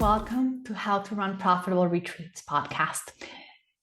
Welcome to How to Run Profitable Retreats podcast,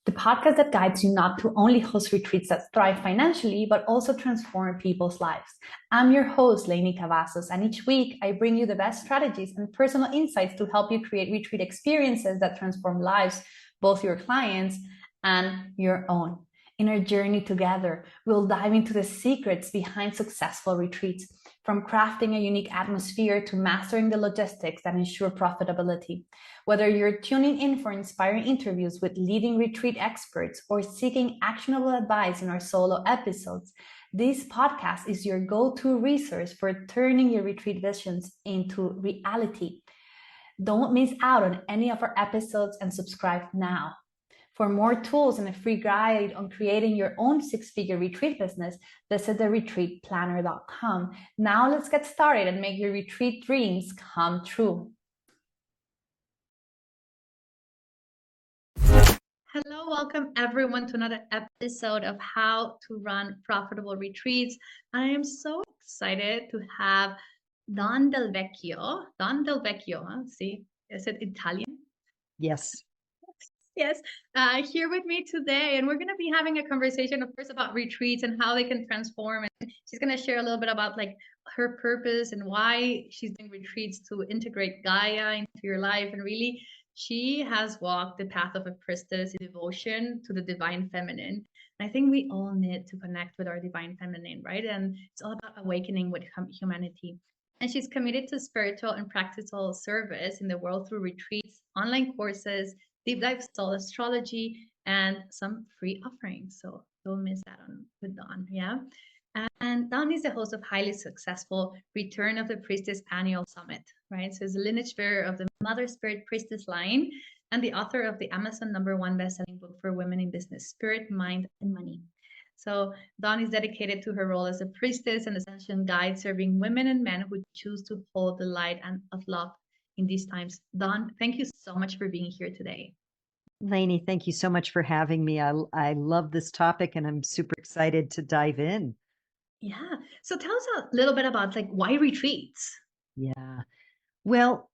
the podcast that guides you not to only host retreats that thrive financially, but also transform people's lives. I'm your host, Leni Cavazos, and each week I bring you the best strategies and personal insights to help you create retreat experiences that transform lives, both your clients and your own. In our journey together, we'll dive into the secrets behind successful retreats, from crafting a unique atmosphere to mastering the logistics that ensure profitability. Whether you're tuning in for inspiring interviews with leading retreat experts or seeking actionable advice in our solo episodes, this podcast is your go-to resource for turning your retreat visions into reality. Don't miss out on any of our episodes and subscribe now. For more tools and a free guide on creating your own six-figure retreat business, visit theretreatplanner.com. Now let's get started and make your retreat dreams come true. Hello, welcome everyone to another episode of How to Run Profitable Retreats. I am so excited to have Dawn DelVecchio. Dawn DelVecchio, see, is it Italian? Yes. Yes, here with me today, and we're going to be having a conversation, of course, about retreats and how they can transform. And she's going to share a little bit about like her purpose and why she's doing retreats to integrate Gaia into your life. And really, she has walked the path of a priestess in devotion to the divine feminine. And I think we all need to connect with our divine feminine, right? And it's all about awakening with humanity. And she's committed to spiritual and practical service in the world through retreats, online courses, deep dive soul astrology, and some free offerings. So don't miss that on with Dawn. Yeah. And Dawn is the host of highly successful Return of the Priestess Annual Summit, right? So is a lineage bearer of the Mother Spirit Priestess line and the author of the Amazon #1 bestselling book for women in business, Spirit, Mind, and Money. So Dawn is dedicated to her role as a priestess and ascension guide, serving women and men who choose to hold the light and of love in these times. Dawn, thank you so much for being here today. Leni, thank you so much for having me. I love this topic and I'm super excited to dive in. Yeah. So tell us a little bit about like why retreats? Yeah. Well,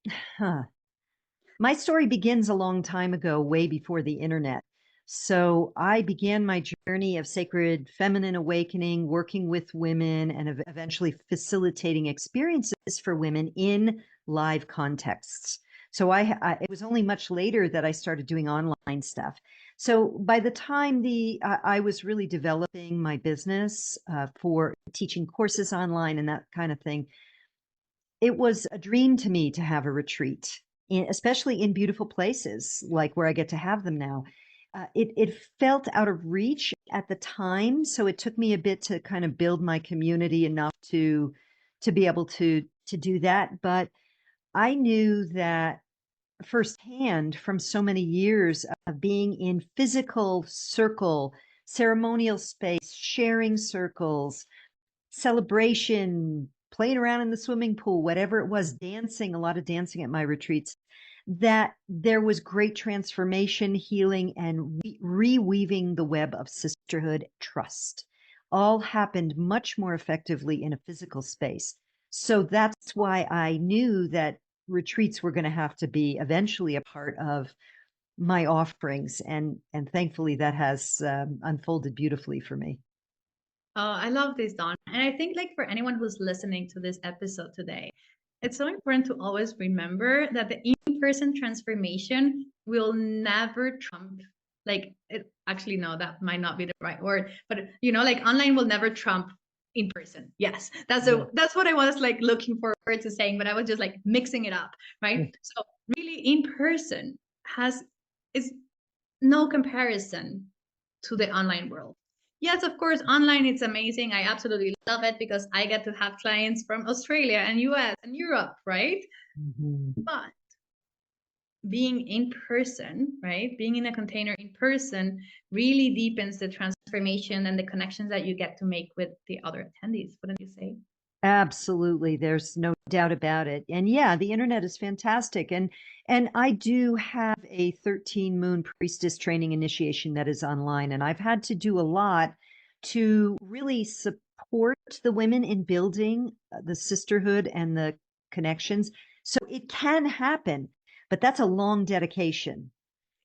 my story begins a long time ago, way before the internet. So I began my journey of sacred feminine awakening, working with women and eventually facilitating experiences for women in live contexts. So it was only much later that I started doing online stuff. So by the time I was really developing my business for teaching courses online and that kind of thing, it was a dream to me to have a retreat, especially in beautiful places like where I get to have them now. It felt out of reach at the time, so it took me a bit to kind of build my community enough to be able to do that. But I knew that firsthand from so many years of being in physical circle, ceremonial space, sharing circles, celebration, playing around in the swimming pool, whatever it was, dancing, a lot of dancing at my retreats, that there was great transformation, healing, and reweaving the web of sisterhood trust. All happened much more effectively in a physical space. So that's why I knew that retreats were going to have to be eventually a part of my offerings. And thankfully that has unfolded beautifully for me. Oh, I love this, Dawn. And I think like for anyone who's listening to this episode today, it's so important to always remember that the in-person transformation will never trump like it actually no, that might not be the right word, but like online will never trump in person. Yes. That's what I was like looking forward to saying, but I was just like mixing it up, right? So really in person is no comparison to the online world. Yes, of course, online it's amazing. I absolutely love it because I get to have clients from Australia and US and Europe, right? Mm-hmm. But being in person, right? Being in a container in person really deepens the transformation and the connections that you get to make with the other attendees, wouldn't you say? Absolutely. There's no doubt about it. And yeah, the internet is fantastic. And I do have a 13 moon priestess training initiation that is online. And I've had to do a lot to really support the women in building the sisterhood and the connections. So it can happen. but that's a long dedication,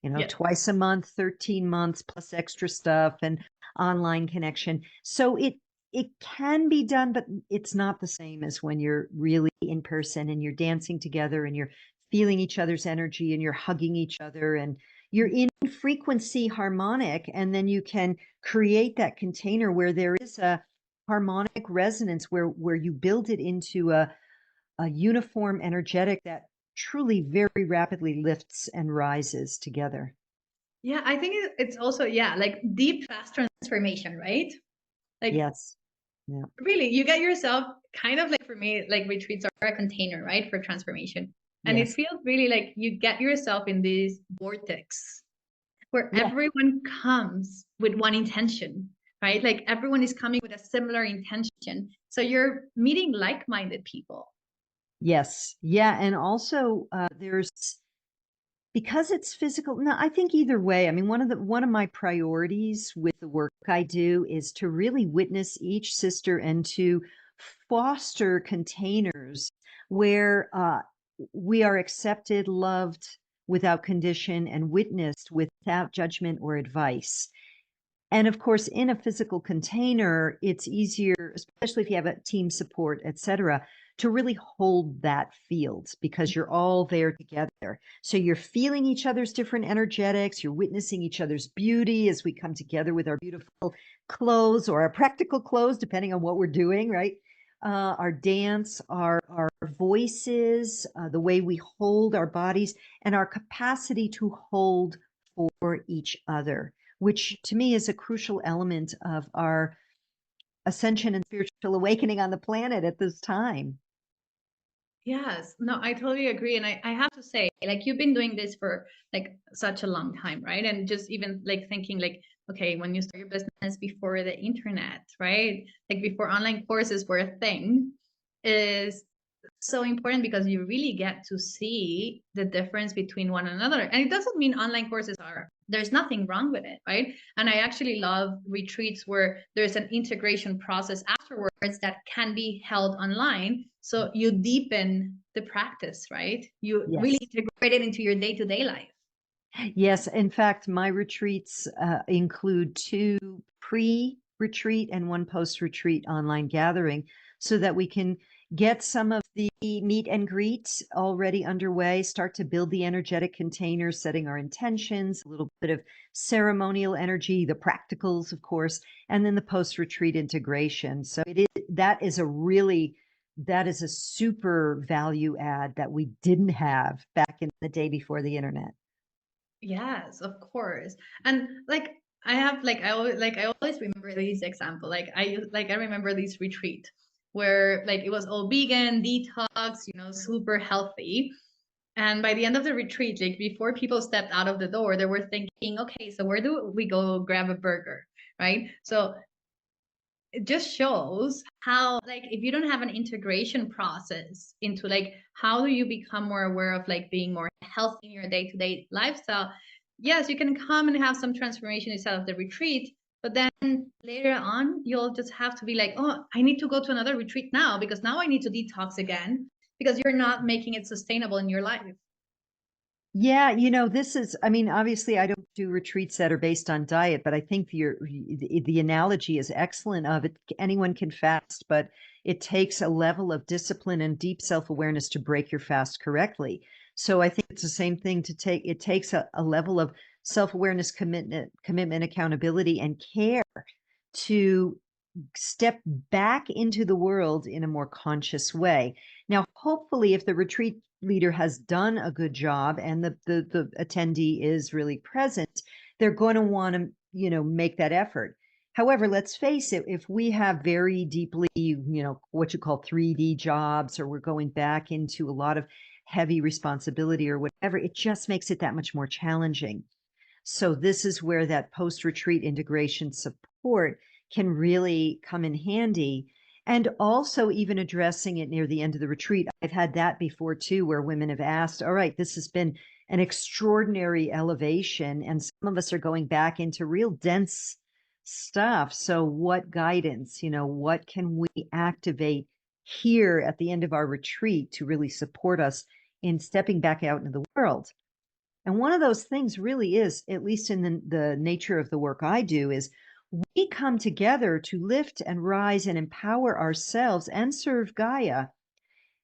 Yeah. twice a month, 13 months plus extra stuff and online connection. So it can be done, but it's not the same as when you're really in person and you're dancing together and you're feeling each other's energy and you're hugging each other and you're in frequency harmonic, and then you can create that container where there is a harmonic resonance where you build it into a uniform energetic that truly very rapidly lifts and rises together. Yeah, I think it's also, yeah, like deep, fast transformation, right? Like Yes. Yeah. really, you get yourself kind of like, for me, like retreats are a container, right, for transformation. And it Yes. feels really like you get yourself in this vortex where Yeah. everyone comes with one intention, right? Like everyone is coming with a similar intention. So you're meeting like-minded people. Yes. Yeah. And also, there's because it's physical. No, I think either way. I mean, one of my priorities with the work I do is to really witness each sister and to foster containers where we are accepted, loved without condition, and witnessed without judgment or advice. And of course, in a physical container, it's easier, especially if you have a team support, et cetera, to really hold that field because you're all there together. So you're feeling each other's different energetics, you're witnessing each other's beauty as we come together with our beautiful clothes or our practical clothes, depending on what we're doing, right? Our dance, our voices, the way we hold our bodies, and our capacity to hold for each other, which to me is a crucial element of our ascension and spiritual awakening on the planet at this time. Yes, no, I totally agree. And I have to say, like, you've been doing this for like such a long time, right? And just even like thinking like, okay, when you start your business before the internet, right? Like before online courses were a thing, is so important because you really get to see the difference between one another. And it doesn't mean online courses are, there's nothing wrong with it, right? And I actually love retreats where there's an integration process afterwards that can be held online. So you deepen the practice, right? You really Yes. integrate it into your day-to-day life. Yes. In fact, my retreats include 2 pre-retreat and 1 post-retreat online gathering so that we can get some of the meet and greets already underway, start to build the energetic container, setting our intentions, a little bit of ceremonial energy, the practicals, of course, and then the post-retreat integration. So that is a super value add that we didn't have back in the day before the internet. Yes, of course. And like I have I always remember this example. I remember this retreat where like it was all vegan, detox, super healthy. And by the end of the retreat, like before people stepped out of the door, they were thinking, okay, so where do we go grab a burger? Right? So it just shows how, like, if you don't have an integration process into like how do you become more aware of like being more healthy in your day-to-day lifestyle. Yes, you can come and have some transformation inside of the retreat, but then later on you'll just have to be like, oh, I need to go to another retreat now because now I need to detox again because you're not making it sustainable in your life. Yeah, I mean, obviously I don't do retreats that are based on diet, but I think the analogy is excellent of it. Anyone can fast, but it takes a level of discipline and deep self-awareness to break your fast correctly. So I think it's the same thing it takes a level of self-awareness, commitment, accountability, and care to step back into the world in a more conscious way. Now, hopefully, if the retreat leader has done a good job and the attendee is really present, they're going to want to, make that effort. However, let's face it, if we have very deeply, what you call 3D jobs, or we're going back into a lot of heavy responsibility or whatever, it just makes it that much more challenging. So this is where that post-retreat integration support can really come in handy. And also even addressing it near the end of the retreat. I've had that before too, where women have asked, all right, this has been an extraordinary elevation, and some of us are going back into real dense stuff. So what guidance, what can we activate here at the end of our retreat to really support us in stepping back out into the world. And one of those things really is, at least in the nature of the work I do, is we come together to lift and rise and empower ourselves and serve Gaia,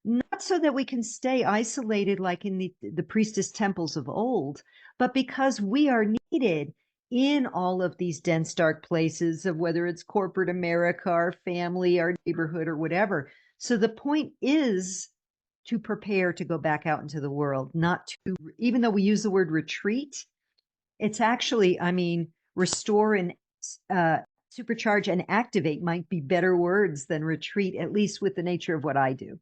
not so that we can stay isolated like in the priestess temples of old, but because we are needed in all of these dense, dark places of whether it's corporate America, our family, our neighborhood, or whatever. So the point is to prepare to go back out into the world, not to, even though we use the word retreat, it's actually, I mean, restore and supercharge and activate might be better words than retreat, at least with the nature of what I do.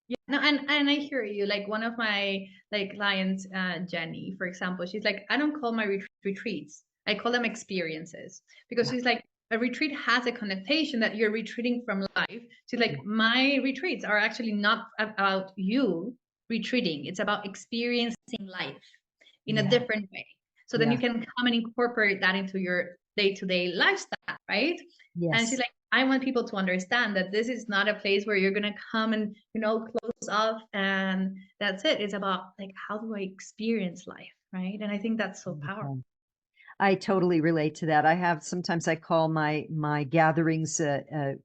Yeah, no, and I hear you. Like one of my like clients, Jenny, for example, she's like, I don't call my retreats. I call them experiences because she's like, a retreat has a connotation that you're retreating from life. She's like, my retreats are actually not about you retreating. It's about experiencing life in a different way. So then you can come and incorporate that into your day-to-day lifestyle, right? And she's like, I want people to understand that this is not a place where you're going to come and, close off and that's it. It's about like, how do I experience life? Right. And I think that's so powerful. I totally relate to that. I have, sometimes I call my gatherings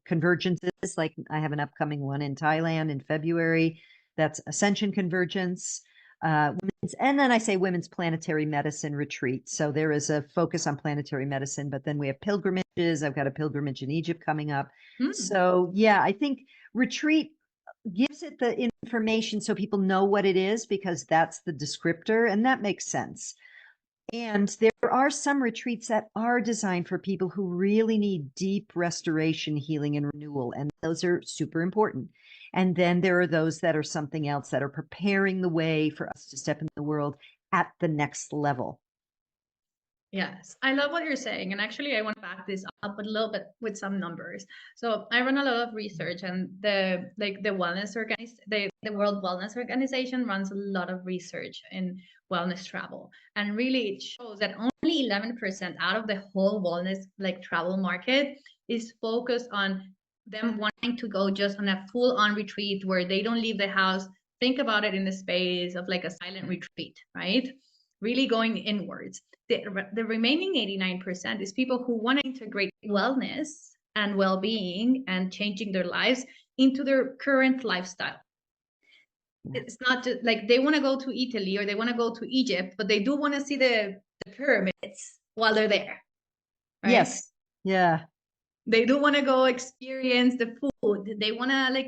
convergences. Like I have an upcoming one in Thailand in February. That's Ascension Convergence. And then I say Women's Planetary Medicine Retreat. So there is a focus on planetary medicine, but then we have pilgrimages. I've got a pilgrimage in Egypt coming up. So yeah, I think retreat gives it the information so people know what it is, because that's the descriptor, and that makes sense. And there are some retreats that are designed for people who really need deep restoration, healing, and renewal. And those are super important. And then there are those that are something else, that are preparing the way for us to step in the world at the next level. Yes, I love what you're saying. And actually, I want to back this up a little bit with some numbers. So I run a lot of research, and the World Wellness Organization runs a lot of research in wellness travel. And really it shows that only 11% out of the whole wellness travel market is focused on them wanting to go just on a full-on retreat where they don't leave the house. Think about it in the space of like a silent retreat, right? Really going inwards. The remaining 89% is people who want to integrate wellness and well-being and changing their lives into their current lifestyle. It's not just like they want to go to Italy or they want to go to Egypt, but they do want to see the pyramids while they're there. Right? Yes. Yeah. They do want to go experience the food. They want to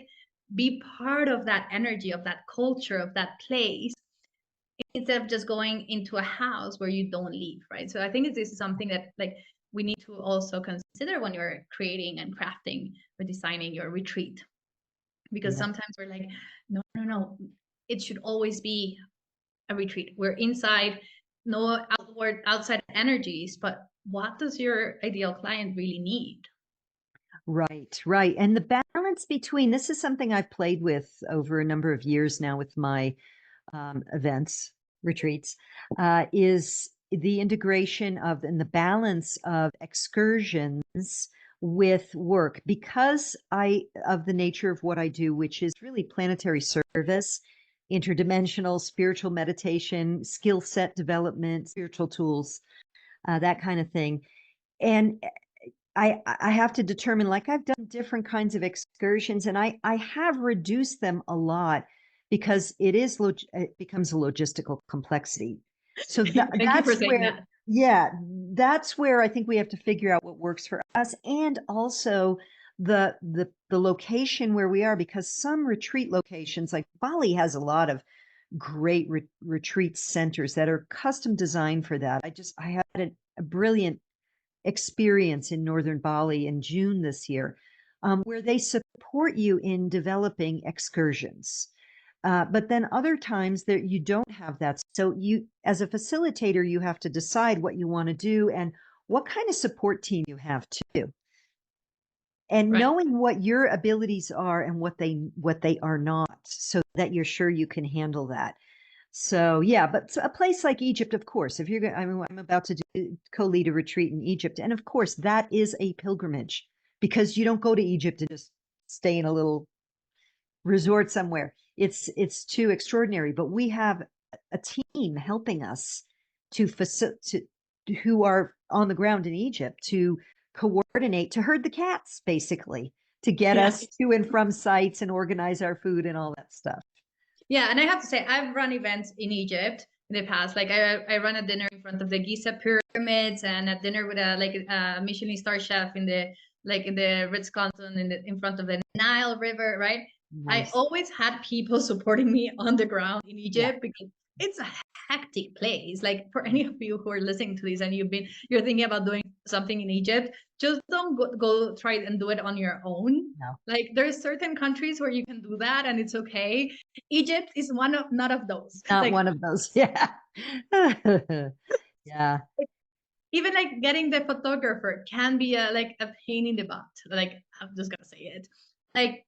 be part of that energy, of that culture, of that place, instead of just going into a house where you don't leave, right? So I think this is something that we need to also consider when you're creating and crafting or designing your retreat, because sometimes we're like, no, it should always be a retreat. We're inside, no outside energies, but what does your ideal client really need? Right. And the balance between, this is something I've played with over a number of years now with my events, retreats, is the integration of and the balance of excursions with work, because of the nature of what I do, which is really planetary service, interdimensional spiritual meditation, skill set development, spiritual tools, that kind of thing. And I have to determine, like I've done different kinds of excursions, and I have reduced them a lot because it becomes a logistical complexity. So that's where, that's where I think we have to figure out what works for us, and also the location where we are, because some retreat locations, like Bali, has a lot of great retreat centers that are custom designed for that. I had a brilliant experience in northern Bali in June this year, where they support you in developing excursions. But then other times that you don't have that. So you, as a facilitator, you have to decide what you want to do and what kind of support team you have too. And knowing what your abilities are and what they are not, so that you're sure you can handle that. So yeah, but a place like Egypt, of course, if you're going, I'm about to co-lead a retreat in Egypt, and of course that is a pilgrimage, because you don't go to Egypt to just stay in a little resort somewhere. It's too extraordinary. But we have a team helping us to facilitate, who are on the ground in Egypt, to coordinate, to herd the cats, basically, to get Yeah. us to and from sites and organize our food and all that stuff. Yeah, and I have to say, I've run events in Egypt in the past. Like I run a dinner in front of the Giza pyramids and a dinner with a Michelin star chef in the in the Ritz-Carlton in front of the Nile River, right? I Nice. always had people supporting me on the ground in Yeah. Egypt because it's a hectic place. Like for any of you who are listening to this and you're thinking about doing something in Egypt, just don't go try and do it on your own. No, Like there's certain countries where you can do that and it's okay. Egypt is one of not of those. not Like one of those. Yeah. Yeah. even like getting the photographer can be a pain in the butt. Like I'm just gonna say it. Like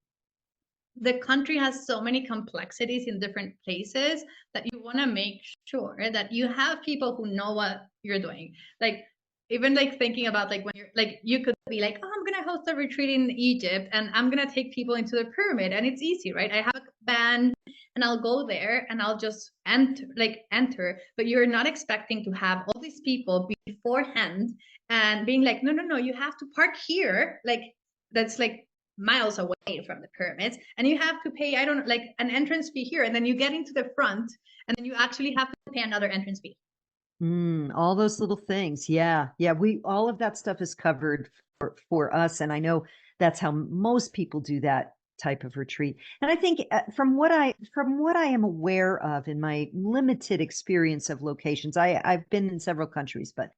the country has so many complexities in different places that you want to make sure that you have people who know what you're doing. Like even like thinking about like when you're like you could be like, oh, I'm gonna host a retreat in Egypt and I'm gonna take people into the pyramid and it's easy, right? I have a band and I'll go there and I'll just enter, but you're not expecting to have all these people beforehand and being like, no, no, no, you have to park here, like that's like miles away from the pyramids and you have to pay, I don't know, like an entrance fee here and then you get into the front and then you actually have to pay another entrance fee. All those little things. Yeah. Yeah. All of that stuff is covered for us. And I know that's how most people do that type of retreat. And I think from what I am aware of in my limited experience of locations, I've been in several countries, but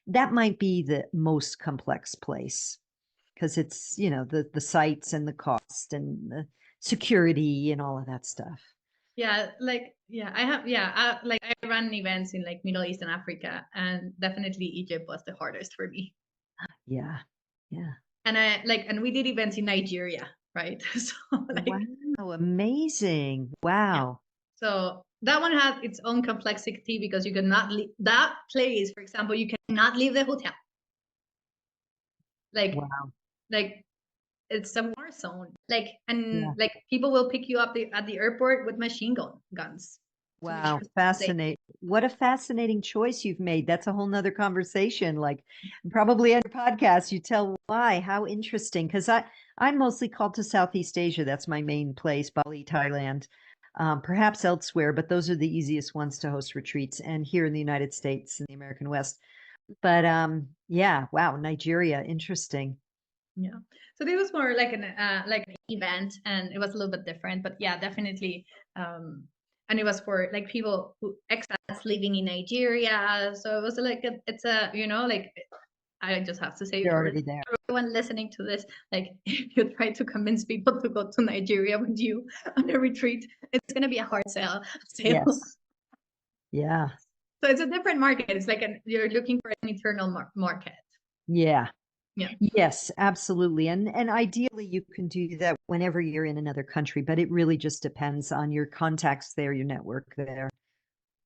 that might be the most complex place because it's, the sites and the cost and the security and all of that stuff. Yeah, like yeah, I have like I ran events in like Middle East and Africa and definitely Egypt was the hardest for me. Yeah. Yeah. And we did events in Nigeria, right? So like Wow, amazing. yeah. Wow. So that one has its own complexity because you cannot leave that place, for example, you cannot leave the hotel. Like Wow. like it's a war zone. Like Yeah. and like people will pick you up at the airport with guns to make Wow. sure you're safe. Fascinating. What a fascinating choice you've made. That's a whole nother conversation. Like probably on your podcast, you tell why. How interesting. Because I'm mostly called to Southeast Asia. That's my main place, Bali, Thailand. Perhaps elsewhere, but those are the easiest ones to host retreats. And here in the United States, in the American West. But yeah, wow, Nigeria, interesting. Yeah. So this was more like an event and it was a little bit different, but yeah, definitely. And it was for like people who expats living in Nigeria. So it was like it's a like I just have to say You're for already there. everyone listening to this, like if you try to convince people to go to Nigeria with you on a retreat, it's gonna be a hard sale. Yes. Yeah. So it's a different market. It's like you're looking for an eternal market. Yeah. Yeah. Yes, absolutely. And ideally you can do that whenever you're in another country, but it really just depends on your contacts there, your network there.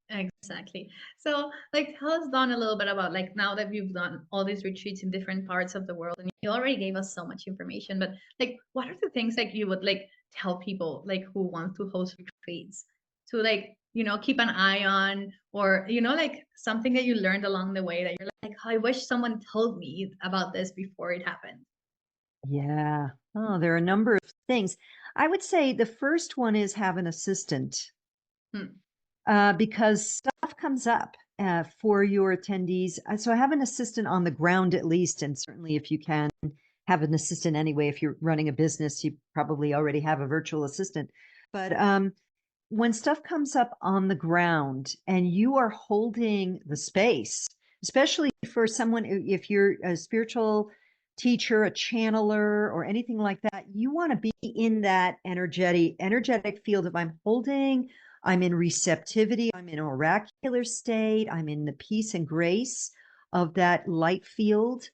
Exactly. So, like, tell us, Dawn, a little bit about like now that you've done all these retreats in different parts of the world, and you already gave us so much information. But like, what are the things like you would like tell people like who want to host retreats to like keep an eye on, or like something that you learned along the way that you're like, oh, I wish someone told me about this before it happened. Yeah. Oh, there are a number of things. I would say the first one is have an assistant. Hmm. Because stuff comes up for your attendees. So have an assistant on the ground at least, and certainly if you can have an assistant anyway. If you're running a business, you probably already have a virtual assistant. But when stuff comes up on the ground and you are holding the space, especially for someone, if you're a spiritual teacher, a channeler, or anything like that, you want to be in that energetic field of I'm in receptivity, I'm in oracular state, I'm in the peace and grace of that light field.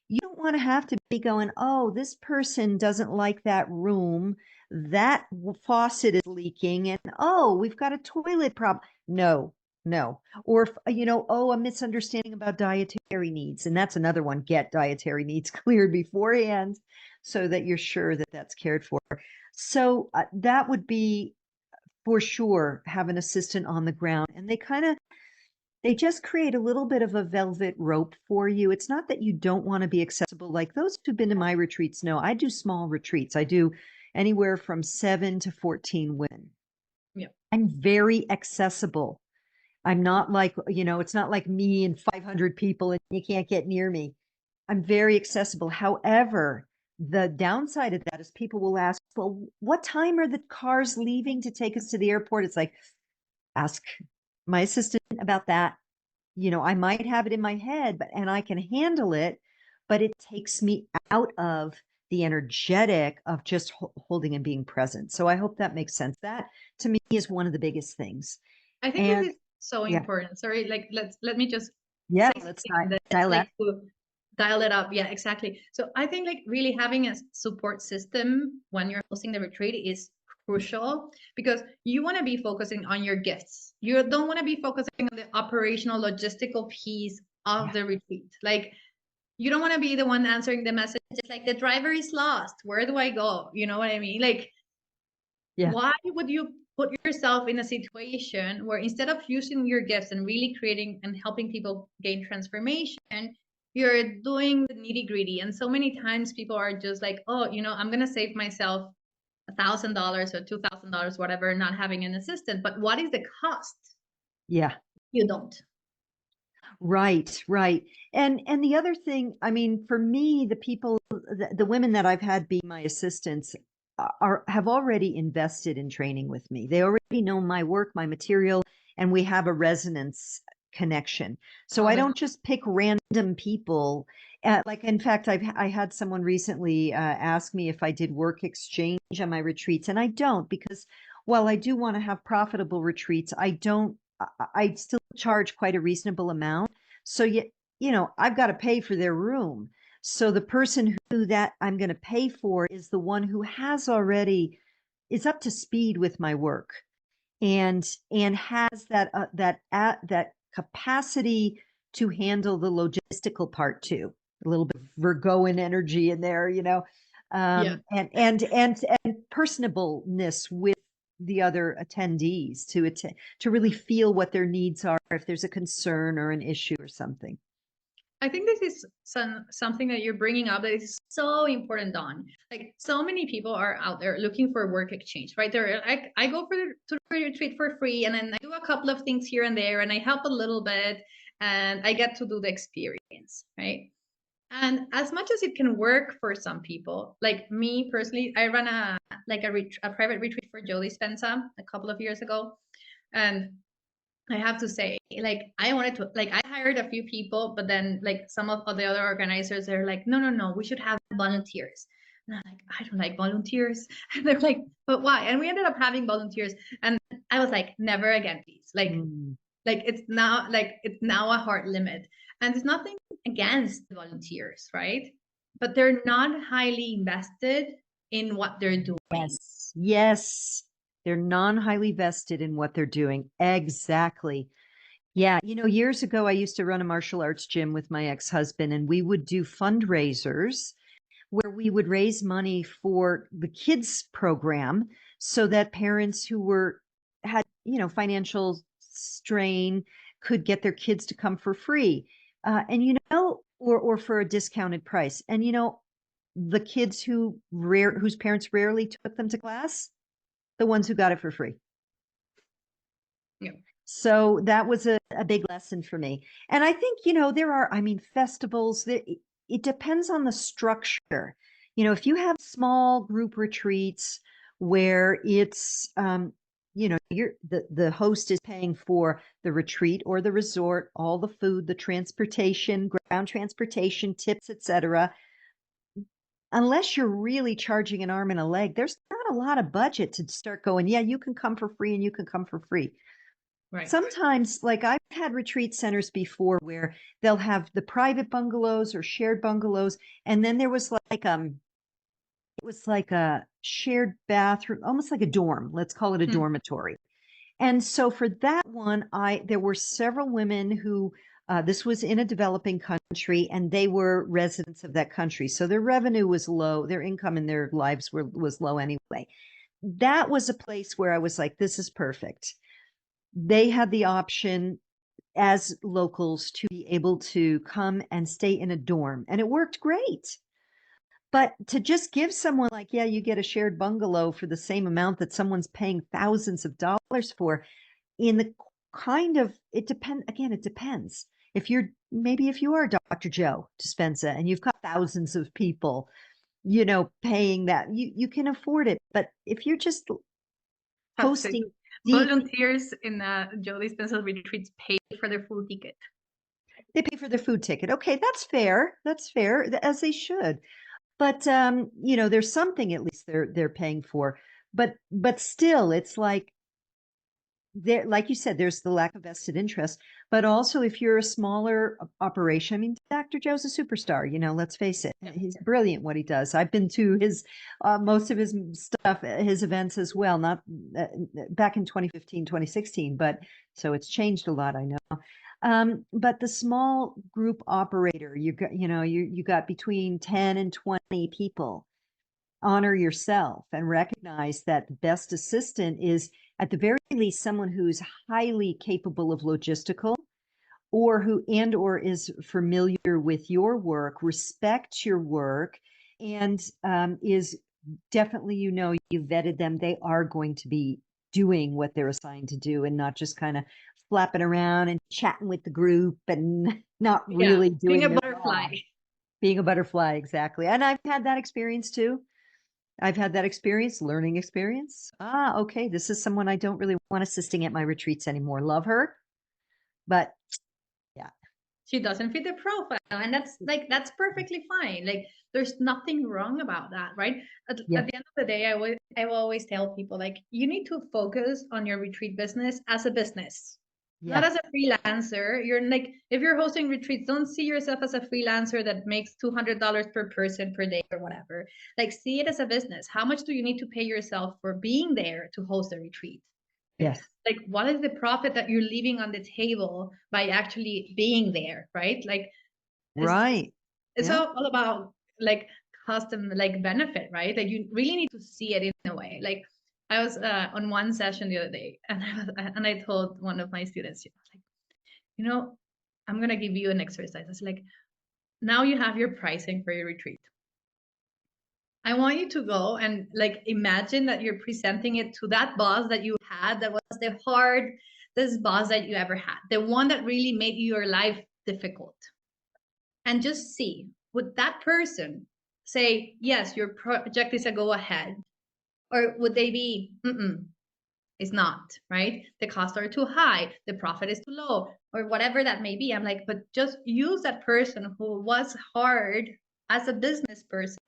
You don't want to have to be going, oh, this person doesn't like that room, that faucet is leaking, and oh, we've got a toilet problem. No, no. Or, oh, a misunderstanding about dietary needs. And that's another one, get dietary needs cleared beforehand so that you're sure that that's cared for. So that would be for sure have an assistant on the ground, and they just create a little bit of a velvet rope for you. It's not that you don't want to be accessible. Like those who've been to my retreats know I do small retreats. I do anywhere from 7 to 14 women. Yeah. I'm very accessible. I'm not like, it's not like me and 500 people and you can't get near me. I'm very accessible. However, the downside of that is people will ask, well, what time are the cars leaving to take us to the airport? It's like, ask my assistant about that. I might have it in my head, and I can handle it, but it takes me out of the energetic of just holding and being present. So I hope that makes sense. That to me is one of the biggest things. I think And this is so yeah, important. Sorry, like let me just yeah, say let's something on this, dial that. like to dial it up. Yeah, exactly. So I think like really having a support system when you're hosting the retreat is crucial, because you want to be focusing on your gifts. You don't want to be focusing on the operational logistical piece of Yeah. the retreat. Like you don't want to be the one answering the messages like the driver is lost. Where do I go? You know what I mean? Like Yeah. why would you put yourself in a situation where instead of using your gifts and really creating and helping people gain transformation, you're doing the nitty gritty? And so many times people are just like, oh, I'm going to save myself $1,000 or $2,000, whatever, not having an assistant. But what is the cost? Yeah. You don't. Right, right. And the other thing, I mean, for me, the women that I've had be my assistants have already invested in training with me. They already know my work, my material, and we have a resonance connection. So I don't just pick random people. Like, in fact, I had someone recently ask me if I did work exchange on my retreats, and I don't, because while I do want to have profitable retreats, I still charge quite a reasonable amount. So I've got to pay for their room. So the person who that I'm going to pay for is the one who is up to speed with my work and has that capacity to handle the logistical part too. A little bit of Virgoan energy in there, Yeah. and personableness with the other attendees to really feel what their needs are, if there's a concern or an issue or something. I think this is something that you're bringing up that is so important, Dawn. Like so many people are out there looking for work exchange, right? They're like, I go to the retreat for free, and then I do a couple of things here and there, and I help a little bit, and I get to do the experience, right? And as much as it can work for some people, like me personally, I ran a private retreat for Joe Dispenza a couple of years ago, and I have to say, like, I wanted to, like, I hired a few people, but then, like, some of the other organizers, they're like, no, no, no, we should have volunteers. And I'm like, I don't like volunteers. And they're like, but why? And we ended up having volunteers. And I was like, never again, please. Like it's now a hard limit. And there's nothing against volunteers, right? But they're not highly invested in what they're doing. Yes. Yes. They're non-highly vested in what they're doing. Exactly. Yeah. Years ago, I used to run a martial arts gym with my ex-husband, and we would do fundraisers where we would raise money for the kids program so that parents who had financial strain could get their kids to come for free. Or for a discounted price. And the kids whose parents rarely took them to class, the ones who got it for free. Yeah. So that was a big lesson for me. And I think, festivals, it depends on the structure. If you have small group retreats where it's, the host is paying for the retreat or the resort, all the food, the transportation, ground transportation, tips, etc. Unless you're really charging an arm and a leg, there's not a lot of budget to start going, yeah, you can come for free and you can come for free. Right. Sometimes, like I've had retreat centers before where they'll have the private bungalows or shared bungalows, and then there was it was like a shared bathroom, almost like a dorm. Let's call it a dormitory. And so for that one, there were several women who This was in a developing country, and they were residents of that country. So their revenue was low, their income and their lives was low anyway. That was a place where I was like, this is perfect. They had the option as locals to be able to come and stay in a dorm, and it worked great. But to just give someone like, yeah, you get a shared bungalow for the same amount that someone's paying thousands of dollars for, in the kind of, it depends. If you are Dr. Joe Dispenza and you've got thousands of people, paying that, you can afford it. But if you're just hosting deep, Volunteers in Joe Dispenza's retreats pay for their full ticket. they pay for their food ticket. Okay, that's fair. That's fair, as they should. But there's something at least they're paying for. But still, it's like there, like you said, there's the lack of vested interest. But also, if you're a smaller operation, I mean, Dr. Joe's a superstar. Let's face it, he's brilliant what he does. I've been to his most of his stuff, his events as well. Not back in 2015, 2016, but so it's changed a lot. I know. But the small group operator, you got between 10 and 20 people. Honor yourself and recognize that the best assistant is at the very least someone who's highly capable of logistical, or or is familiar with your work, respects your work, and is definitely, you vetted them. They are going to be doing what they're assigned to do, and not just kind of flapping around and chatting with the group and not really doing being a butterfly. Being a butterfly, exactly. And I've had that experience too. Learning experience. Okay, this is someone I don't really want assisting at my retreats anymore. Love her, but yeah. She doesn't fit the profile, and that's perfectly fine. Like, there's nothing wrong about that, right? At the end of the day, I will always tell people, like, you need to focus on your retreat business as a business. Not as a freelancer. You're like, if you're hosting retreats, don't see yourself as a freelancer that makes $200 per person per day or whatever. Like, see it as a business. How much do you need to pay yourself for being there to host a retreat? Yes. Like, what is the profit that you're leaving on the table by actually being there, right? Like, it's all about like custom, like, benefit, right? Like, you really need to see it in a way. Like, I was on one session the other day, and I told one of my students, like, I'm gonna give you an exercise. It's like, now you have your pricing for your retreat. I want you to go and, like, imagine that you're presenting it to that boss that you had, that was the hardest boss that you ever had, the one that really made your life difficult. And just see, would that person say, yes, your project is a go ahead? Or would they be, it's not, right? The costs are too high, the profit is too low, or whatever that may be. I'm like, but just use that person who was hard as a business person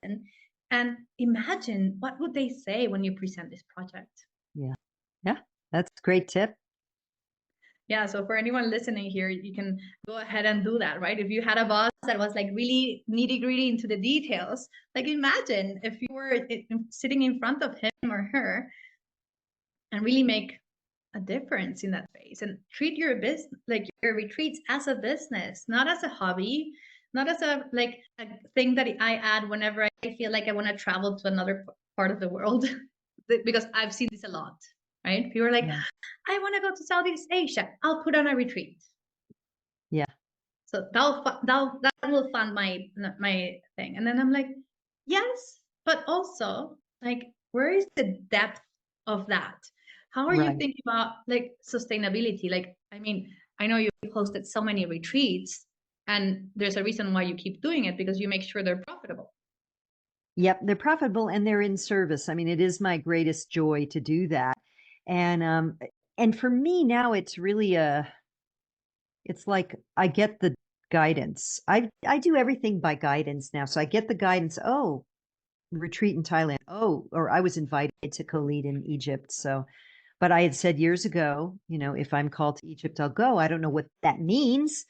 and imagine what would they say when you present this project. Yeah, that's a great tip. Yeah, so for anyone listening here, you can go ahead and do that, right? If you had a boss that was like really nitty-gritty into the details, like, imagine if you were sitting in front of him or her and really make a difference in that space, and treat your business, like your retreats, as a business, not as a hobby, not as a thing that I add whenever I feel like I want to travel to another part of the world. Because I've seen this a lot, right? People are like, I want to go to Southeast Asia, I'll put on a retreat. Yeah. So that will fund my thing. And then I'm like, yes, but also, like, where is the depth of that? How are you thinking about, like, sustainability? Like, I mean, I know you've hosted so many retreats, and there's a reason why you keep doing it, because you make sure they're profitable. Yep, they're profitable and they're in service. I mean, it is my greatest joy to do that. And for me now, it's really it's like I get the guidance. I do everything by guidance now. So I get the guidance. Oh, retreat in Thailand. Oh, or I was invited to co-lead in Egypt. So, but I had said years ago, if I'm called to Egypt, I'll go. I don't know what that means,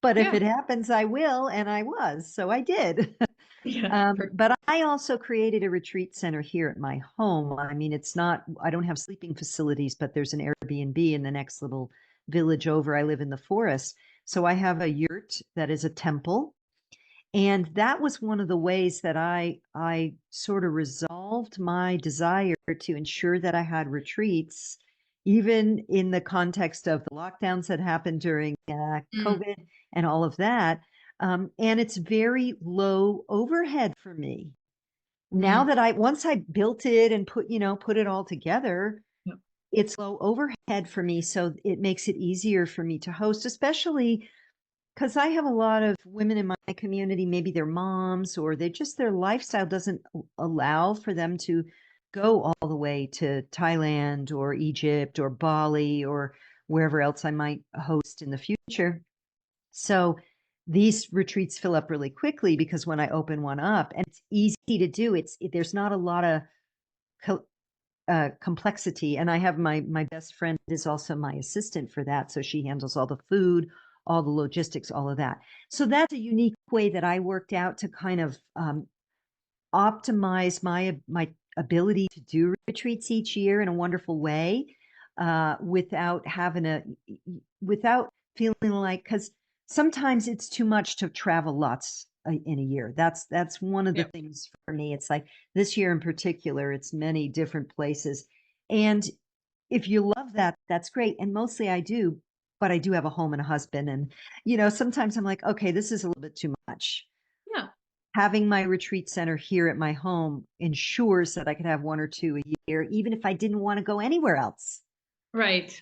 but if it happens, I will. And I was, so I did. But I also created a retreat center here at my home. I mean, I don't have sleeping facilities, but there's an Airbnb in the next little village over. I live in the forest. So I have a yurt that is a temple. And that was one of the ways that I sort of resolved my desire to ensure that I had retreats, even in the context of the lockdowns that happened during Mm, COVID and all of that. And it's very low overhead for me. Now mm, that once I built it and put it all together, yeah. it's low overhead for me. So it makes it easier for me to host, especially because I have a lot of women in my community, maybe they're moms or their lifestyle doesn't allow for them to go all the way to Thailand or Egypt or Bali or wherever else I might host in the future. So these retreats fill up really quickly because when I open one up and it's easy to do, there's not a lot of co- complexity. And I have my best friend is also my assistant for that. So she handles all the food, all the logistics, all of that. So that's a unique way that I worked out to kind of optimize my ability to do retreats each year in a wonderful way, without having without feeling like, because sometimes it's too much to travel lots in a year. That's one of the Yeah. things for me. It's like this year in particular, it's many different places. And if you love that, that's great. And mostly I do, but I do have a home and a husband. And, sometimes I'm like, okay, this is a little bit too much. Yeah. Having my retreat center here at my home ensures that I could have one or two a year, even if I didn't want to go anywhere else. Right.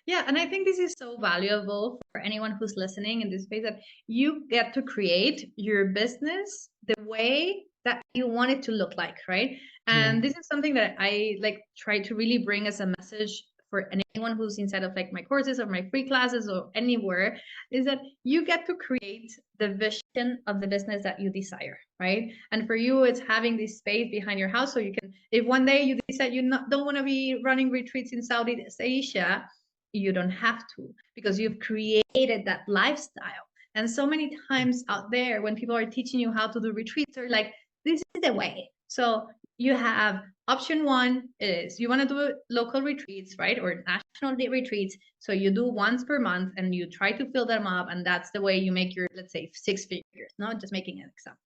Yeah, and I think this is so valuable for anyone who's listening in this space that you get to create your business the way that you want it to look like, right? Yeah. And this is something that I like try to really bring as a message for anyone who's inside of like my courses or my free classes or anywhere, is that you get to create the vision of the business that you desire, right? And for you, it's having this space behind your house so you can, if one day you decide you don't want to be running retreats in Southeast Asia, you don't have to because you've created that lifestyle. And so many times out there when people are teaching you how to do retreats, they're like, this is the way. So you have option one is you want to do local retreats, right? Or national day retreats. So you do once per month and you try to fill them up. And that's the way you make your, let's say, 6 figures, not just making an example.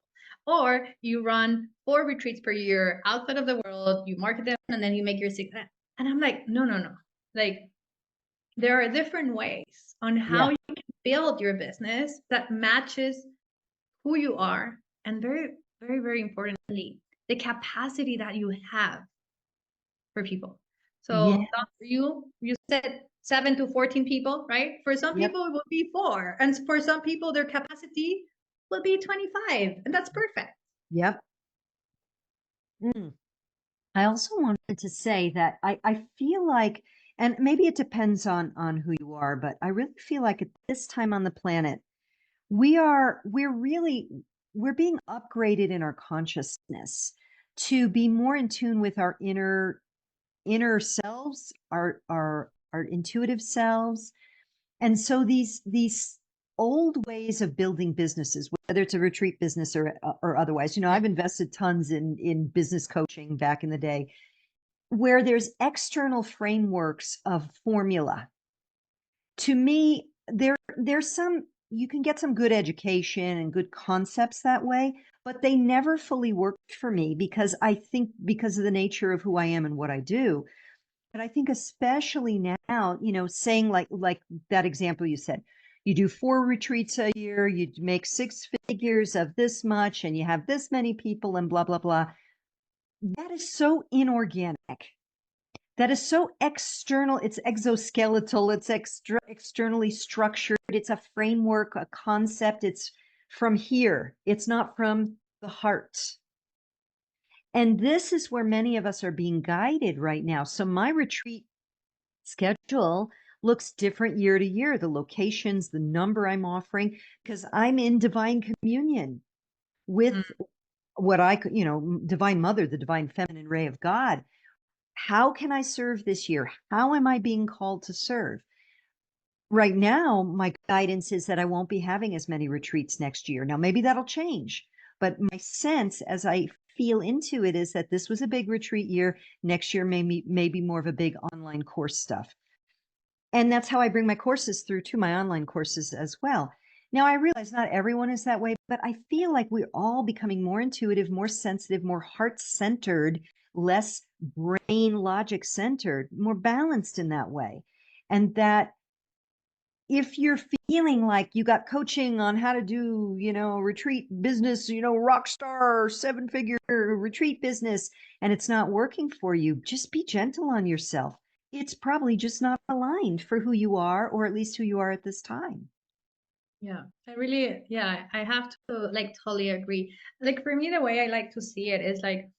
Or you run 4 retreats per year outside of the world, you market them, and then you make your six. And I'm like, no, no, no. Like, there are different ways on how Yeah. you can build your business that matches who you are, and very, very, very importantly, the capacity that you have for people. So Yeah. for you said 7 to 14 people, right? For some Yep. people, it will be 4. And for some people, their capacity will be 25. And that's perfect. Yep. Mm. I also wanted to say that I feel like, and maybe it depends on who you are, but I really feel like at this time on the planet, we're being upgraded in our consciousness to be more in tune with our inner selves, our intuitive selves. And so these old ways of building businesses, whether it's a retreat business or otherwise, Yeah. I've invested tons in business coaching back in the day, where there's external frameworks of formula. To me, there's some, you can get some good education and good concepts that way, but they never fully worked for me because I think because of the nature of who I am and what I do. But I think especially now, saying like that example you said, you do 4 retreats a year, you make 6 figures of this much, and you have this many people, and blah blah blah. That is so inorganic. That is so external. It's exoskeletal. It's externally structured. It's a framework, a concept. It's from here. It's not from the heart. And this is where many of us are being guided right now. So my retreat schedule looks different year to year, the locations, the number I'm offering, because I'm in divine communion Mm. with what divine mother, the divine feminine ray of God. How can I serve this year? How am I being called to serve? Right now, my guidance is that I won't be having as many retreats next year. Now, maybe that'll change, but my sense as I feel into it is that this was a big retreat year. Next year, maybe more of a big online course stuff. And that's how I bring my courses through to my online courses as well. Now, I realize not everyone is that way, but I feel like we're all becoming more intuitive, more sensitive, more heart-centered, less brain logic centered, more balanced in that way. And that if you're feeling like you got coaching on how to do, retreat business, rock star 7-figure retreat business, and it's not working for you, just be gentle on yourself. It's probably just not aligned for who you are, or at least who you are at this time. Yeah, I have to like totally agree. Like for me, the way I like to see it is like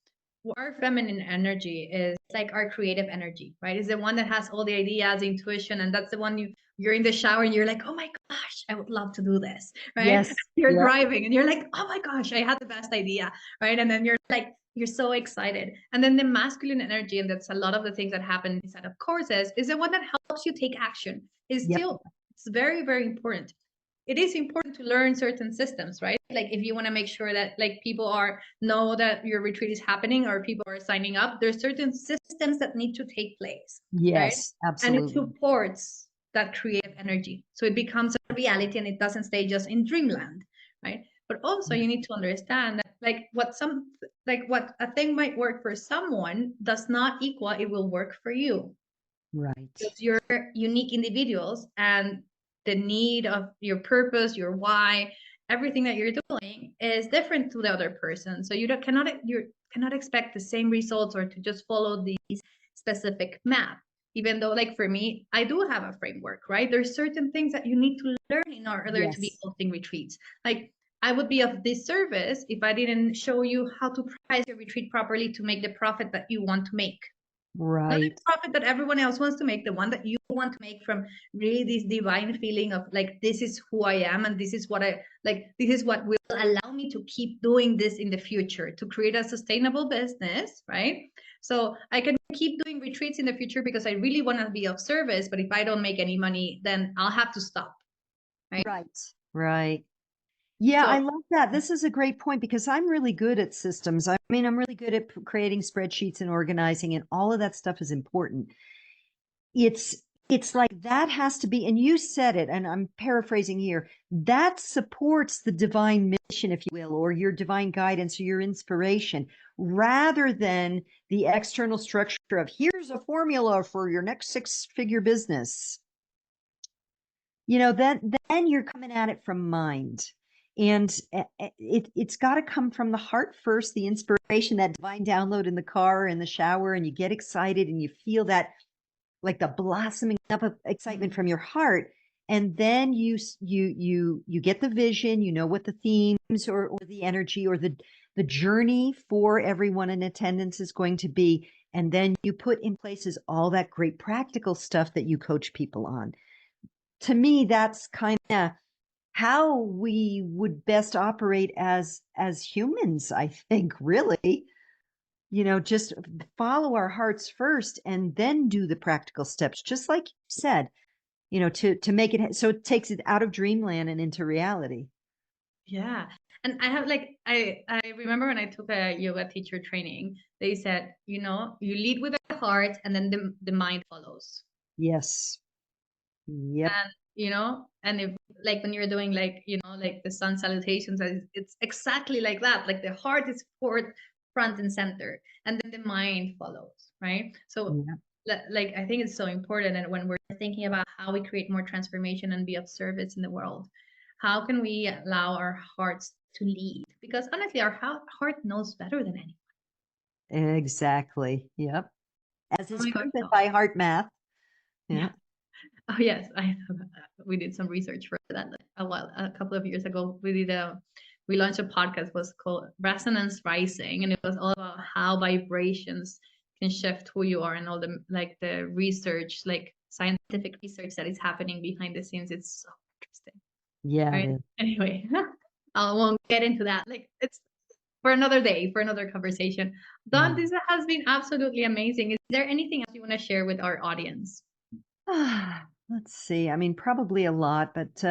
our feminine energy is like our creative energy, right? Is the one that has all the ideas, intuition, and that's the one you're in the shower and you're like, oh my gosh, I would love to do this, right? Yes. You're Yeah. driving and you're like, oh my gosh, I had the best idea, right? And then you're like, you're so excited. And then the masculine energy, and that's a lot of the things that happen inside of courses, is the one that helps you take action. Yep. It's very, very important. It is important to learn certain systems, right? Like if you want to make sure that like people know that your retreat is happening or people are signing up, there's certain systems that need to take place, right? Yes, And it absolutely. supports that creative energy. So it becomes a reality and it doesn't stay just in dreamland, right? But also you need to understand that like what a thing might work for someone does not equal it will work for you. Right. Because you're unique individuals and the need of your purpose, your why, everything that you're doing is different to the other person. So you cannot expect the same results or to just follow these specific map. Even though, like for me, I do have a framework, right? There's certain things that you need to learn in order to be Yes. hosting retreats. Like I would be of disservice if I didn't show you how to price your retreat properly to make the profit that you want to make. Not the Right. profit that everyone else wants to make, the one that you want to make from really this divine feeling of like, this is who I am and this is what I like, this is what will allow me to keep doing this in the future, to create a sustainable business, right? So I can keep doing retreats in the future because I really want to be of service, but if I don't make any money, then I'll have to stop, right? Right. Right. Yeah, I So love that. This is a great point because I'm really good at systems. I mean, I'm really good at creating spreadsheets and organizing, and all of that stuff is important. It's it's like that has to be, and you said it, and I'm paraphrasing here, that supports the divine mission, if you will, or your divine guidance or your inspiration, rather than the external structure of here's a formula for your next 6-figure business. Then you're coming at it from mind. And it's got to come from the heart first, the inspiration, that divine download in the car, in the shower, and you get excited and you feel that like the blossoming up of excitement from your heart. And then you get the vision, you know what the themes or the energy or the journey for everyone in attendance is going to be. And then you put in places all that great practical stuff that you coach people on. To me, that's kind of how we would best operate as humans, I think, really. Just follow our hearts first and then do the practical steps, just like you said, to make it so it takes it out of dreamland and into reality. yeah. And I have like I remember when I took a yoga teacher training, they said, you lead with the heart and then the mind follows. Yes. Yep. And and if like when you're doing like, like the sun salutations, it's exactly like that. Like the heart is front and center, and then the mind follows, right? So Yep. like I think it's so important. And when we're thinking about how we create more transformation and be of service in the world, how can we allow our hearts to lead? Because honestly, our heart knows better than anyone. Exactly. Yep. As Oh is my God. proven No. by heart math. Yeah. Yeah. Oh yes, I we did some research for that a couple of years ago. We launched a podcast was called Resonance Rising, and it was all about how vibrations can shift who you are and all the research, like scientific research that is happening behind the scenes. It's so interesting, Yeah, it right? is. Anyway, I won't get into that. Like it's for another day, for another conversation. Dawn, Yeah. this has been absolutely amazing. Is there anything else you want to share with our audience? Let's see. I mean, probably a lot, but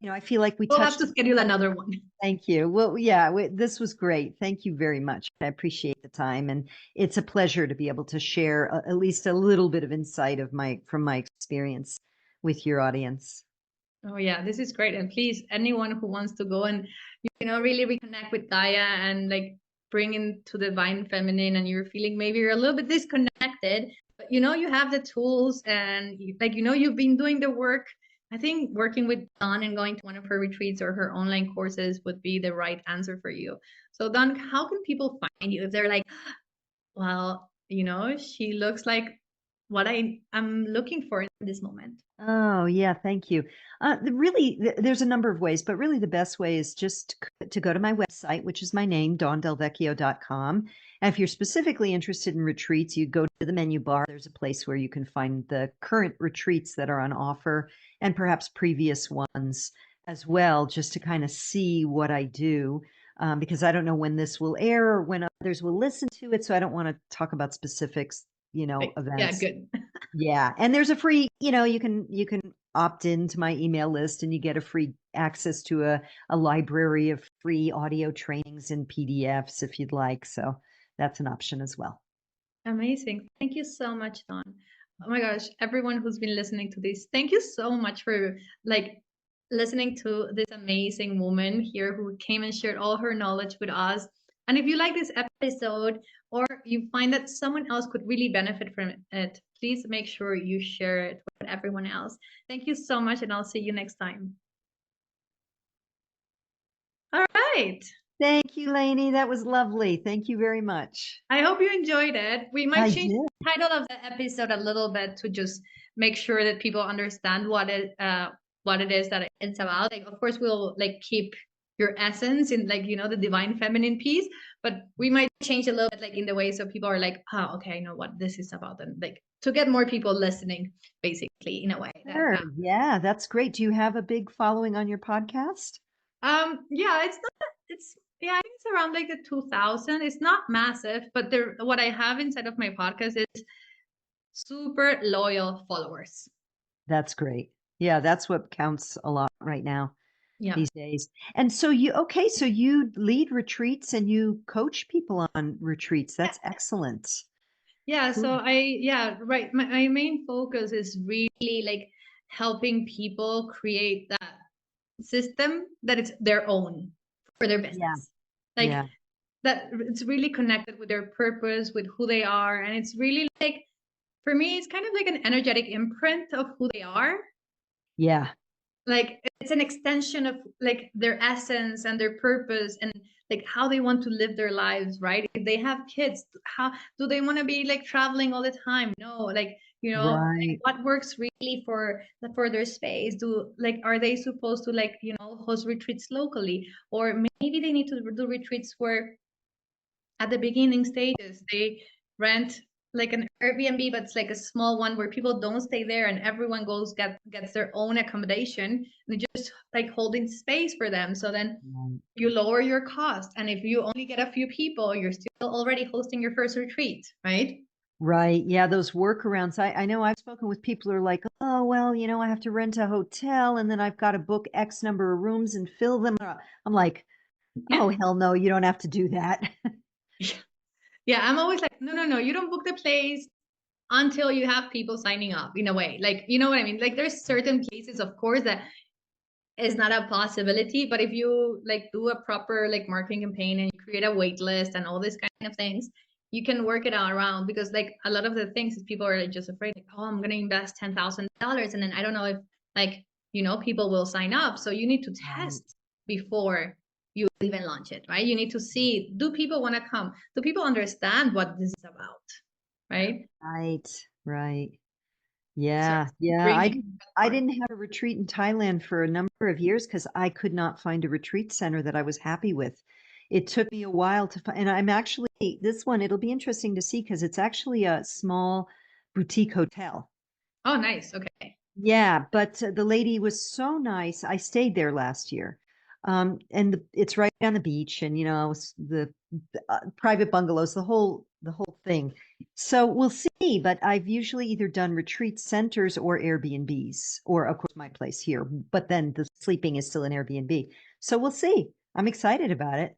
I feel like we We'll have touched. to schedule another one. Thank you. Well, yeah, this was great. Thank you very much. I appreciate the time, and it's a pleasure to be able to share at least a little bit of insight from my experience with your audience. Oh yeah, this is great. And please, anyone who wants to go and really reconnect with Gaia and like bring into the divine feminine, and you're feeling maybe you're a little bit disconnected, but you have the tools, and you've been doing the work. I think working with Dawn and going to one of her retreats or her online courses would be the right answer for you. So Dawn, how can people find you if they're like, well, she looks like what I'm looking for in this moment? Oh, yeah, thank you. There's a number of ways, but really the best way is just to go to my website, which is my name, dawndelvecchio.com. And if you're specifically interested in retreats, you go to the menu bar. There's a place where you can find the current retreats that are on offer and perhaps previous ones as well, just to kind of see what I do. Because I don't know when this will air or when others will listen to it. So I don't want to talk about specifics, Right. Yeah, events. good. Yeah, and there's a free, you can opt into my email list and you get a free access to a library of free audio trainings and PDFs if you'd like. So that's an option as well. Amazing. Thank you so much, Dawn. Oh my gosh, everyone who's been listening to this, thank you so much for like listening to this amazing woman here who came and shared all her knowledge with us. And if you like this episode or you find that someone else could really benefit from it, please make sure you share it with everyone else. Thank you so much, and I'll see you next time. All right. Thank you, Leni. That was lovely. Thank you very much. I hope you enjoyed it. We might I change did. the title of the episode a little bit to just make sure that people understand what it is that it's about. Like, of course, we'll like keep your essence in like the divine feminine piece, but we might change a little bit like in the way so people are like, oh, okay, I know what this is about, and like to get more people listening, basically, in a way. Sure. Yeah, that's great. Do you have a big following on your podcast? Yeah, yeah, I think it's around like the 2000. It's not massive, but what I have inside of my podcast is super loyal followers. That's great. Yeah, that's what counts a lot right now. Yeah. These days. And so so you lead retreats and you coach people on retreats. That's excellent. Yeah, Cool. so right. My main focus is really like helping people create that system that it's their own for their business. Like Yeah. that it's really connected with their purpose, with who they are. And it's really like, for me, it's kind of like an energetic imprint of who they are. Yeah. Like it's an extension of like their essence and their purpose and like how they want to live their lives, right? If they have kids, how do they want to be like traveling all the time? No, like Right. what works really for their space? Are they supposed to like host retreats locally, or maybe they need to do retreats where at the beginning stages they rent like an Airbnb, but it's like a small one where people don't stay there and everyone gets their own accommodation, and just like holding space for them. So then you lower your cost, and if you only get a few people, you're still already hosting your first retreat, right? Right. Yeah, those workarounds. I know I've spoken with people who are like, oh, well, I have to rent a hotel and then I've got to book X number of rooms and fill them. I'm like, oh, hell no, you don't have to do that. Yeah, I'm always like, no, you don't book the place until you have people signing up, in a way. Like, you know what I mean? Like there's certain places, of course, that is not a possibility, but if you like do a proper like marketing campaign and you create a wait list and all these kind of things, you can work it out around, because like a lot of the things is people are just afraid, like, oh, I'm gonna invest $10,000 and then I don't know if like people will sign up. So you need to test before you even launch it, right? You need to see, do people want to come? Do people understand what this is about, right? Right. So Yeah. I didn't have a retreat in Thailand for a number of years because I could not find a retreat center that I was happy with. It took me a while to find, and I'm actually, this one, it'll be interesting to see because it's actually a small boutique hotel. Oh, nice. Okay. Yeah, but the lady was so nice. I stayed there last year. And it's right on the beach, and the private bungalows, the whole thing. So we'll see. But I've usually either done retreat centers or Airbnbs, or of course my place here. But then the sleeping is still an Airbnb. So we'll see. I'm excited about it.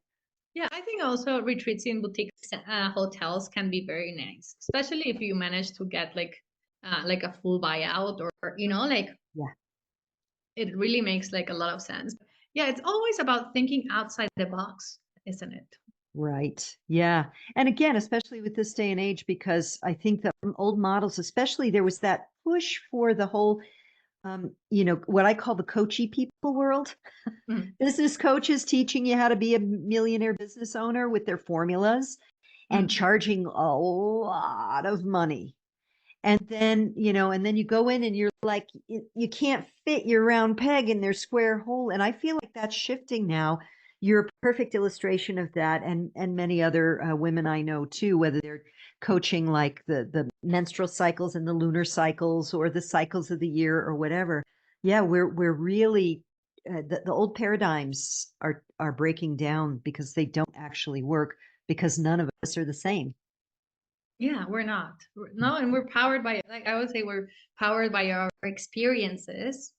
Yeah, I think also retreats in boutique hotels can be very nice, especially if you manage to get like a full buyout, or like Yeah. it really makes like a lot of sense. Yeah, it's always about thinking outside the box, isn't it? Right. Yeah. And again, especially with this day and age, because I think the old models, especially there was that push for the whole, what I call the coachy people world. Mm, Business coaches teaching you how to be a millionaire business owner with their formulas and mm. charging a lot of money. And then you go in and you're like, you can't fit your round peg in their square hole. And I feel like that's shifting now. You're a perfect illustration of that, and many other women I know too, whether they're coaching like the menstrual cycles and the lunar cycles or the cycles of the year or whatever. Yeah, we're really the old paradigms are breaking down because they don't actually work, because none of us are the same. Yeah, we're not. No, and we're powered by, like I would say, we're powered by our experiences.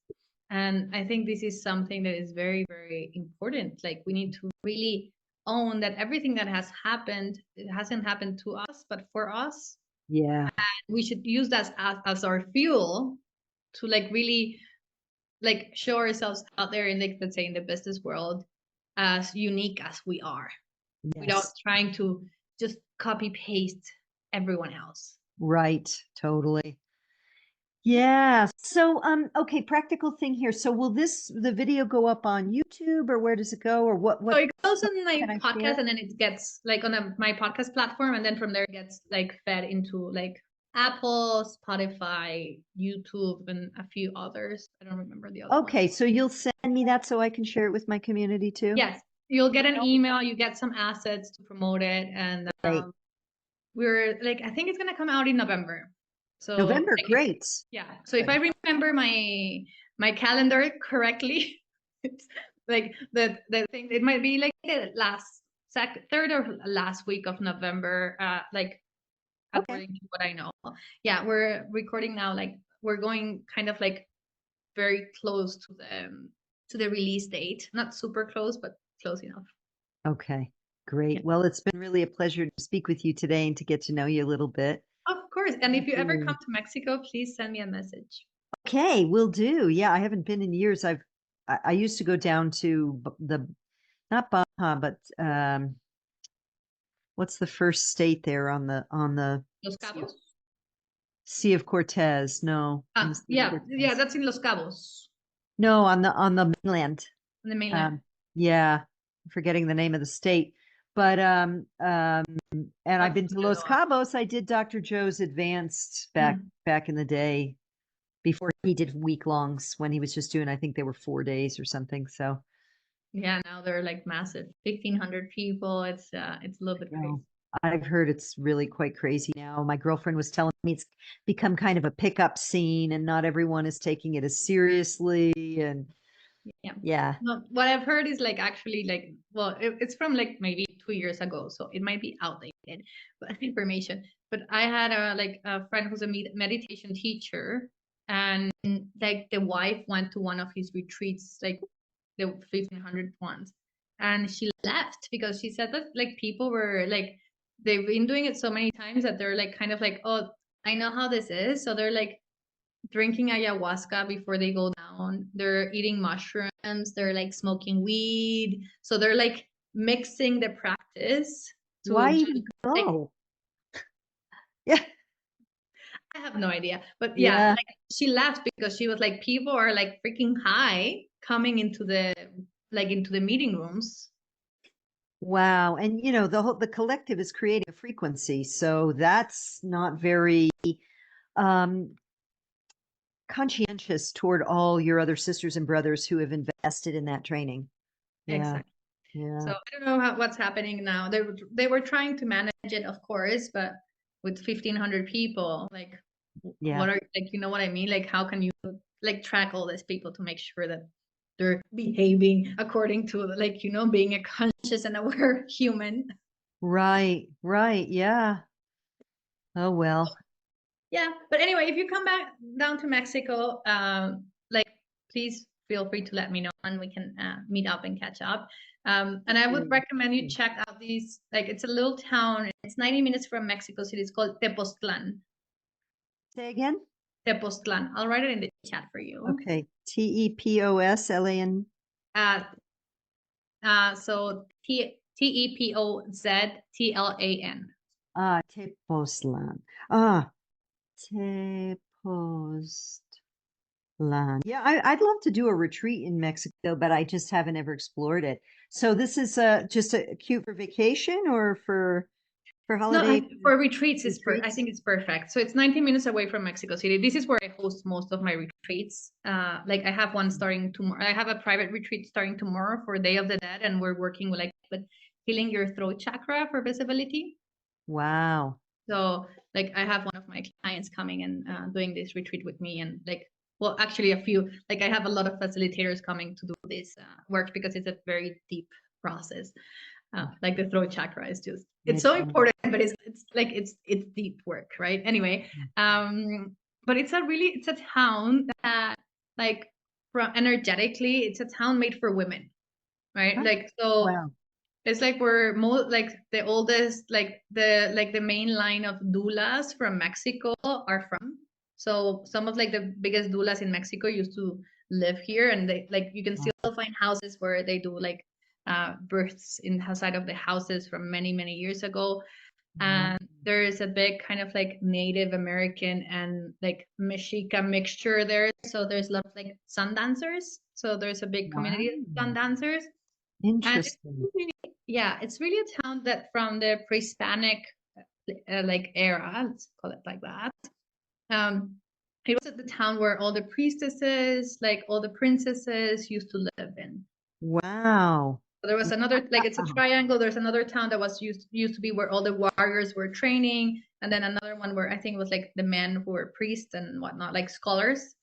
And I think this is something that is very, very important. Like we need to really own that everything that has happened, it hasn't happened to us, but for us. Yeah. We should use that as our fuel to like really like show ourselves out there in, like, let's say in the business world, as unique as we are, without Yes. trying to just copy paste everyone else. Right, totally. Yeah. So, okay, practical thing here. So will the video go up on YouTube, or where does it go, or So what it goes on can my I podcast, share? and then it gets like on my podcast platform, and then from there it gets like fed into like Apple, Spotify, YouTube, and a few others. I don't remember the other ones. Okay, so you'll send me that so I can share it with my community too? Yes, you'll get an email, you get some assets to promote it, and Great. we're like, I think it's gonna come out in November. So November, like, great. yeah. So if I remember my calendar correctly, it's like the thing, it might be like the third or last week of November, like Okay. according to what I know. Yeah, we're recording now, like we're going kind of like very close to the release date. Not super close, but close enough. Okay, Yeah. great. Well, it's been really a pleasure to speak with you today and to get to know you a little bit. Of course. And if you ever come Mm. to Mexico, please send me a message. Okay, will do. Yeah, I haven't been in years. I used to go down to the not Baja, but what's the first state there on the Los Cabos? Sea of Cortez? No, on the Ah, Sea of yeah, Cortez. that's in Los Cabos, No, on the mainland. on the mainland. Um, yeah, I'm forgetting the name of the state. But and I've That's been to Los Cabos. I did Dr. Joe's advanced Hmm. back in the day before he did week longs, when he was just doing, I think they were 4 days or something. So Yeah, now they're like massive, 1,500 people. It's a little bit crazy. no, I've heard it's really quite crazy now. My girlfriend was telling me it's become kind of a pickup scene, and not everyone is taking it as seriously. And Yeah. yeah, No, what I've heard is like actually like, well, it's from like maybe 2 years ago, so it might be outdated, but information. But I had a friend who's a meditation teacher, and like the wife went to one of his retreats, like the 1,500 ones, and she left because she said that like people were like, they've been doing it so many times that they're like kind of like, oh, I know how this is, so they're like drinking ayahuasca before they go down. They're eating mushrooms. They're like smoking weed. So they're like mixing the practice to why just even like, go? Yeah, I have no idea. But yeah, yeah. like she left because she was like, people are like freaking high coming into the meeting rooms. Wow. And the collective is creating a frequency. So that's not very um conscientious toward all your other sisters and brothers who have invested in that training. Yeah. Exactly. So Yeah. I don't know what's happening now. They were trying to manage it, of course, but with 1,500 people, like Yeah. what are, like, you know what I mean? Like how can you like track all these people to make sure that they're behaving according to like, being a conscious and aware human. Right. Yeah. Oh, well. Yeah, but anyway, if you come back down to Mexico, like please feel free to let me know and we can meet up and catch up. And I would recommend you check out these, like it's a little town. It's 90 minutes from Mexico City. It's called Tepoztlan. Say again? Tepoztlan. I'll write it in the chat for you. Okay. Tepostlan. So Tepoztlan. Tepoztlan. Tepoztlan. Yeah, I'd love to do a retreat in Mexico, but I just haven't ever explored it. So this is just a cute for vacation or for holiday? No, for retreats, I retreats? think it's perfect. So it's 19 minutes away from Mexico City. This is where I host most of my retreats. Like I have one starting tomorrow. I have a private retreat starting tomorrow for Day of the Dead, and we're working with with healing your throat chakra for visibility. Wow. So like I have one of my clients coming and doing this retreat with me, and well, actually a few. Like I have a lot of facilitators coming to do this work because it's a very deep process. Like the throat chakra is just, it's so important, but it's deep work, right? Anyway, but it's a town that like energetically, it's a town made for women, right? Like, so Wow. it's like we're like the oldest, like the main line of doulas from Mexico are from. So some of like the biggest doulas in Mexico used to live here, and they like you can still find houses where they do like births inside of the houses from many years ago. And there is a big kind of like Native American and like Mexica mixture there. So there's a lot of like sun dancers. So there's a big community of sun dancers. Interesting. Yeah, it's really a town that from the pre-Hispanic like era, let's call it like that. It was the town where all the priestesses, like all the princesses used to live in. Wow. There was another, like it's a triangle. There's another town that was used to be where all the warriors were training, and then another one where I think it was like the men who were priests and whatnot, like scholars.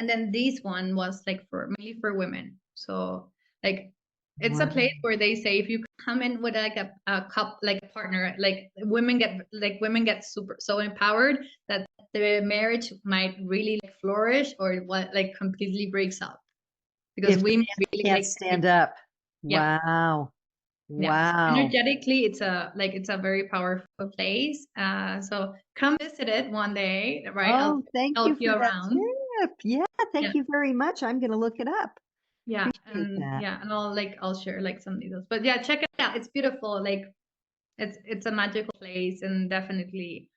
And then this one was like mainly for women. So like it's a place where they say if you come in with like a like a partner, like women get so empowered that the marriage might really like flourish or what like completely breaks up because women really can't stand up. Yeah. Wow. Yeah. Wow. Energetically, it's a very powerful place. So come visit it one day, right? Oh, thank you help you for that around. tip. Yeah, thank you very much. I'm going to look it up. Yeah, Appreciate that. yeah, and I'll share like some details. But yeah, check it out. It's beautiful. Like it's a magical place, and definitely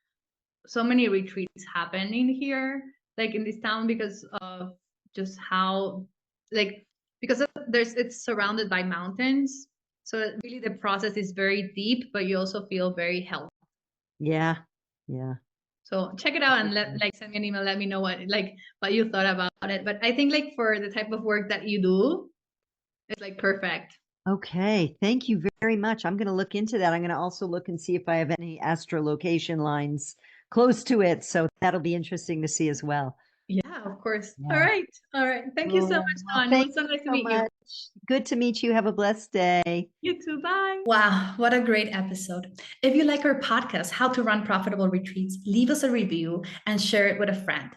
so many retreats happening here, like in this town, because of just how because it's surrounded by mountains. So really the process is very deep, but you also feel very healthy. Yeah. So check it out and send me an email, let me know what you thought about it. But I think like for the type of work that you do, it's like perfect. Okay. Thank you very much. I'm going to look into that. I'm going to also look and see if I have any astrolocation lines close to it. So that'll be interesting to see as well. Yeah, of course. Yeah. All right. Thank you so much, Dawn. It was so nice to meet you. Good to meet you. Have a blessed day. You too. Bye. Wow, what a great episode. If you like our podcast, How to Run Profitable Retreats, leave us a review and share it with a friend.